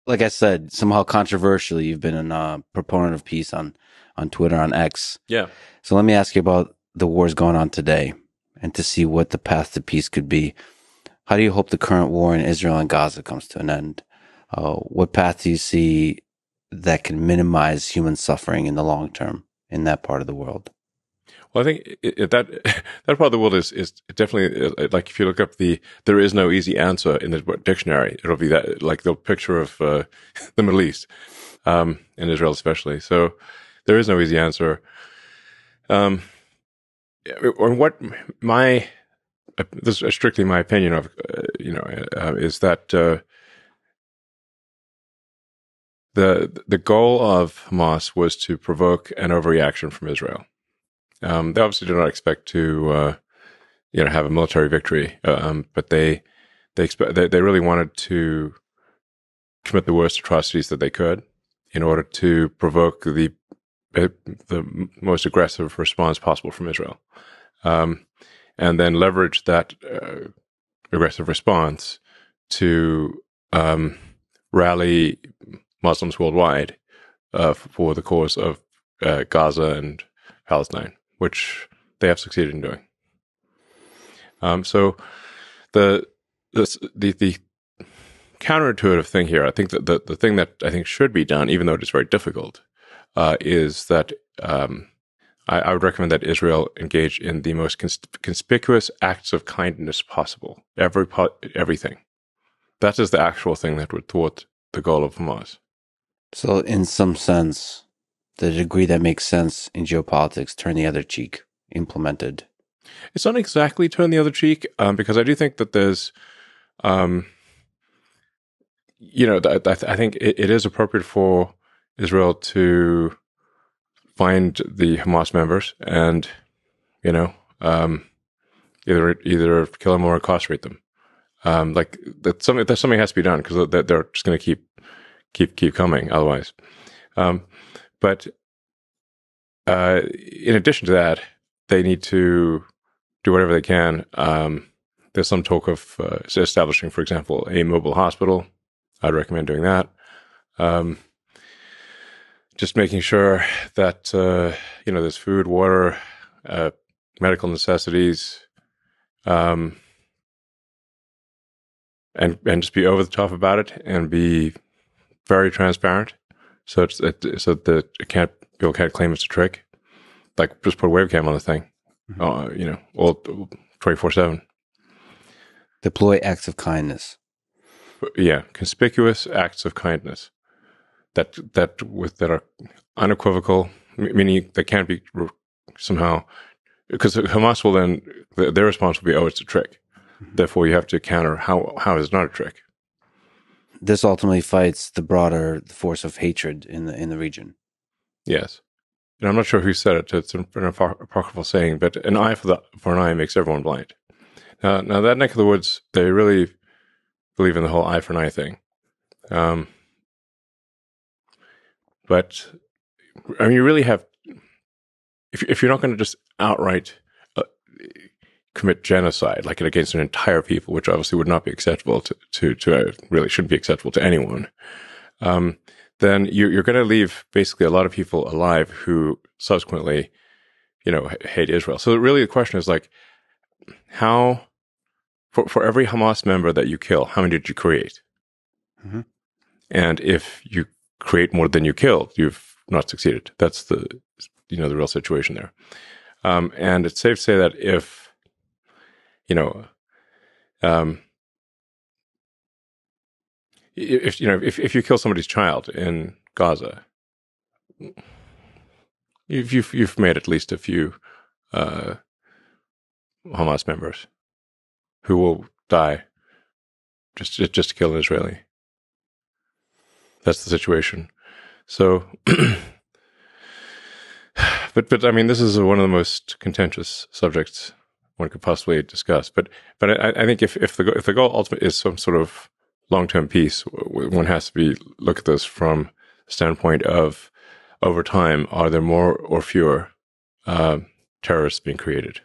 like I said, somehow controversially, you've been a proponent of peace on Twitter, on X. Yeah. So let me ask you about the wars going on today and to see what the path to peace could be. How do you hope the current war in Israel and Gaza comes to an end? What path do you see that can minimize human suffering in the long term in that part of the world? Well, I think that part of the world is definitely like if you look up there is no easy answer in the dictionary. It'll be that like the picture of the Middle East, in Israel especially. So there is no easy answer. Or what this is strictly my opinion of is that the goal of Hamas was to provoke an overreaction from Israel. They obviously do not expect to, have a military victory, but they really wanted to commit the worst atrocities that they could in order to provoke the most aggressive response possible from Israel, and then leverage that aggressive response to rally Muslims worldwide for the cause of Gaza and Palestine, which they have succeeded in doing. So the counterintuitive thing here, I think that the thing that I think should be done, even though it is very difficult, is that I would recommend that Israel engage in the most conspicuous acts of kindness possible. Everything. That is the actual thing that would thwart the goal of Hamas. So in some sense, the degree that makes sense in geopolitics, turn the other cheek, implemented. It's not exactly turn the other cheek, because I do think that there's, I think it is appropriate for Israel to find the Hamas members and, either kill them or incarcerate them. Like that something has to be done because they're just going to keep coming otherwise. But in addition to that, they need to do whatever they can. There's some talk of establishing, for example, a mobile hospital. I'd recommend doing that. Just making sure that there's food, water, medical necessities, and just be over the top about it and be very transparent, so that people can't claim it's a trick. Like just put a webcam on the thing, all 24/7. Deploy acts of kindness. Yeah, conspicuous acts of kindness that are unequivocal, meaning they can't be somehow, because Hamas will then their response will be, "Oh, it's a trick." Therefore, you have to counter how is it not a trick. This ultimately fights the broader force of hatred in the region. Yes, and I'm not sure who said it. It's an apocryphal saying, but an eye for an eye makes everyone blind. Now that neck of the woods, they really believe in the whole eye for an eye thing. But I mean, you really have, if you're not going to just outright commit genocide, like against an entire people, which obviously would not be acceptable to really shouldn't be acceptable to anyone, then you're going to leave basically a lot of people alive who subsequently, hate Israel. So really the question is like, how, for every Hamas member that you kill, how many did you create? Mm-hmm. And if you create more than you killed, you've not succeeded. That's the real situation there. And it's safe to say that if you kill somebody's child in Gaza, you've made at least a few Hamas members who will die just to kill an Israeli. That's the situation. So, but I mean, this is one of the most contentious subjects one could possibly discuss. But I think if the goal ultimately is some sort of long-term peace, one has to look at this from the standpoint of, over time, are there more or fewer terrorists being created?